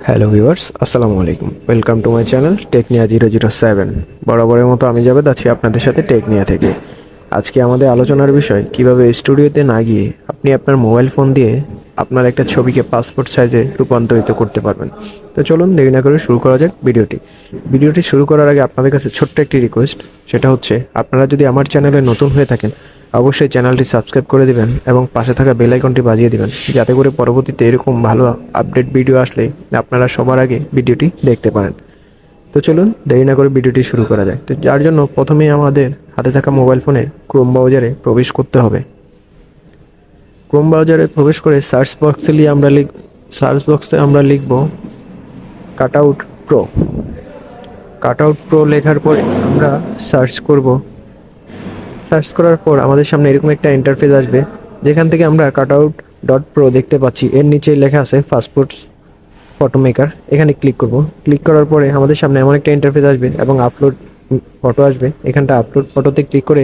Hello viewers, আসসালামু আলাইকুম। Welcome to my channel Technia 007। বরাবরের মতো আমি জাবেদ আছি আপনাদের সাথে টেকনিয়া থেকে। আজকে আমাদের আলোচনার বিষয় কিভাবে স্টুডিওতে না গিয়ে আপনি আপনার মোবাইল ফোন দিয়ে আপনার একটা ছবিকে পাসপোর্ট সাইজে রূপান্তরিত করতে পারবেন। তো চলুন দেরি না করে শুরু করা যাক ভিডিওটি শুরু করার আগে আপনাদের কাছে ছোট্ট একটি রিকোয়েস্ট, সেটা হচ্ছে আপনারা যদি আমার চ্যানেলে নতুন হয়ে থাকেন অবশ্যই চ্যানেলটি সাবস্ক্রাইব করে দিবেন এবং পাশে থাকা বেল আইকনটি বাজিয়ে দিবেন, যাতে করে পরবর্তীতে এরকম ভালো আপডেট ভিডিও আসলে আপনারা সবার আগে ভিডিওটি দেখতে পারেন। তো চলুন দেরি না করে ভিডিওটি শুরু করা যায়। তো যার জন্য প্রথমেই আমাদের হাতে থাকা মোবাইল ফোনে ক্রোম ব্রাউজারে প্রবেশ করতে হবে। ক্রোম ব্রাউজারে প্রবেশ করে সার্চ বক্সে আমরা লিখব কাটআউট প্রো। কাটআউট প্রো লেখার পরে আমরা সার্চ করার পর আমাদের সামনে এরকম একটা ইন্টারফেস আসবে, যেখান থেকে আমরা কাটআউট ডট প্রো দেখতে পাচ্ছি। এর নিচে লেখা আছে পাসপোর্ট ফটো মেকার। এখানে ক্লিক করব। ক্লিক করার পরে আমাদের সামনে এমন একটা ইন্টারফেস আসবে এবং আপলোড ফটো আসবে। এখানটা আপলোড ফটোতে ক্লিক করে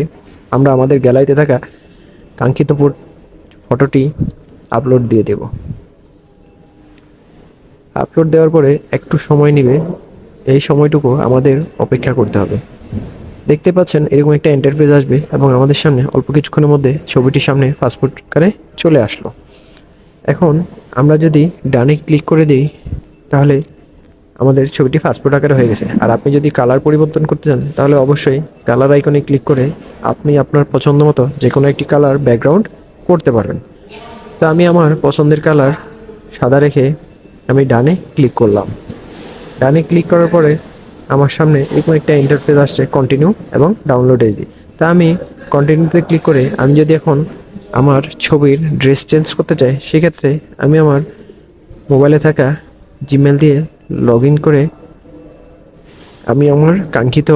আমরা আমাদের গ্যালারিতে থাকা কাঙ্ক্ষিত ফটোটি আপলোড দিয়ে দেব। আপলোড দেওয়ার পরে একটু সময় নেবে, এই সময়টুকু আমাদের অপেক্ষা করতে হবে। দেখতে পাচ্ছেন এরকম একটা ইন্টারফেস আসবে এবং আমাদের সামনে অল্প কিছুক্ষণের মধ্যে ছবিটির সামনে পাসপোর্ট আকারে চলে আসলো। এখন আমরা যদি ডানে ক্লিক করে দিই তাহলে আমাদের ছবিটি পাসপোর্ট আকারে হয়ে গেছে। আর আপনি যদি কালার পরিবর্তন করতে চান তাহলে অবশ্যই কালার আইকনে ক্লিক করে আপনি আপনার পছন্দ মতো যে কোনো একটি কালার ব্যাকগ্রাউন্ড করতে পারবেন। তো আমি আমার পছন্দের কালার সাদা রেখে আমি ডানে ক্লিক করলাম। ডানে ক্লিক করার পরে আমার সামনে এরকম একটা ইন্টারফেস আসছে কন্টিনিউ এবং ডাউনলোড এইচডি। তা আমি কন্টিনিউতে ক্লিক করে আমি যদি এখন আমার ছবির ড্রেস চেঞ্জ করতে চাই, সেক্ষেত্রে আমি আমার মোবাইলে থাকা জিমেল দিয়ে লগ ইন করে আমি আমার কাঙ্ক্ষিত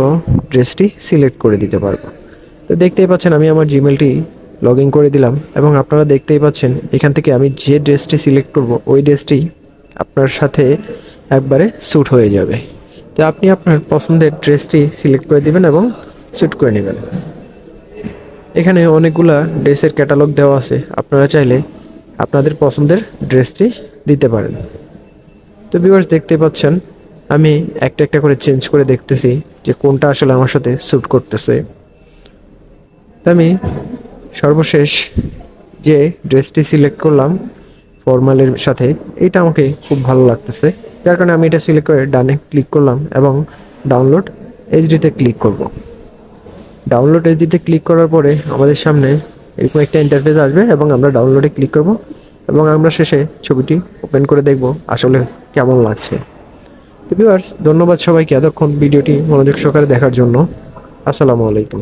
ড্রেসটি সিলেক্ট করে দিতে পারবো। তো দেখতেই পাচ্ছেন আমি আমার জিমেলটি লগ ইন করে দিলাম এবং আপনারা দেখতেই পাচ্ছেন এখান থেকে আমি যে ড্রেসটি সিলেক্ট করব ওই ড্রেসটি আপনার সাথে একবারে স্যুট হয়ে যাবে। তো আপনি আপনার পছন্দের ড্রেসটি সিলেক্ট করে দিবেন এবং স্যুট করে নেবেন। এখানে অনেকগুলা ড্রেসের ক্যাটালগ দেওয়া আছে, আপনারা চাইলে আপনাদের পছন্দের ড্রেসটি দিতে পারেন। তো ভিউয়ার্স দেখতে পাচ্ছেন আমি একটা একটা করে চেঞ্জ করে দেখতেছি যে কোনটা আসলে আমার সাথে স্যুট করতেছে। তো আমি সর্বশেষ যে ড্রেসটি সিলেক্ট করলাম ফর্মালের সাথে, এটা আমাকে খুব ভালো লাগতেছে, যার কারণে আমি এটা সিলেক্ট করে ডানে ক্লিক করলাম এবং ডাউনলোড এইচডিতে ক্লিক করব। ডাউনলোড এইচডিতে ক্লিক করার পরে আমাদের সামনে এরকম একটা ইন্টারফেস আসবে এবং আমরা ডাউনলোডে ক্লিক করব এবং আমরা শেষে ছবিটি ওপেন করে দেখব আসলে কেমন লাগছে। তো ভিউয়ার্স ধন্যবাদ সবাইকে এতক্ষণ ভিডিওটি মনোযোগ সহকারে দেখার জন্য। আসসালামু আলাইকুম।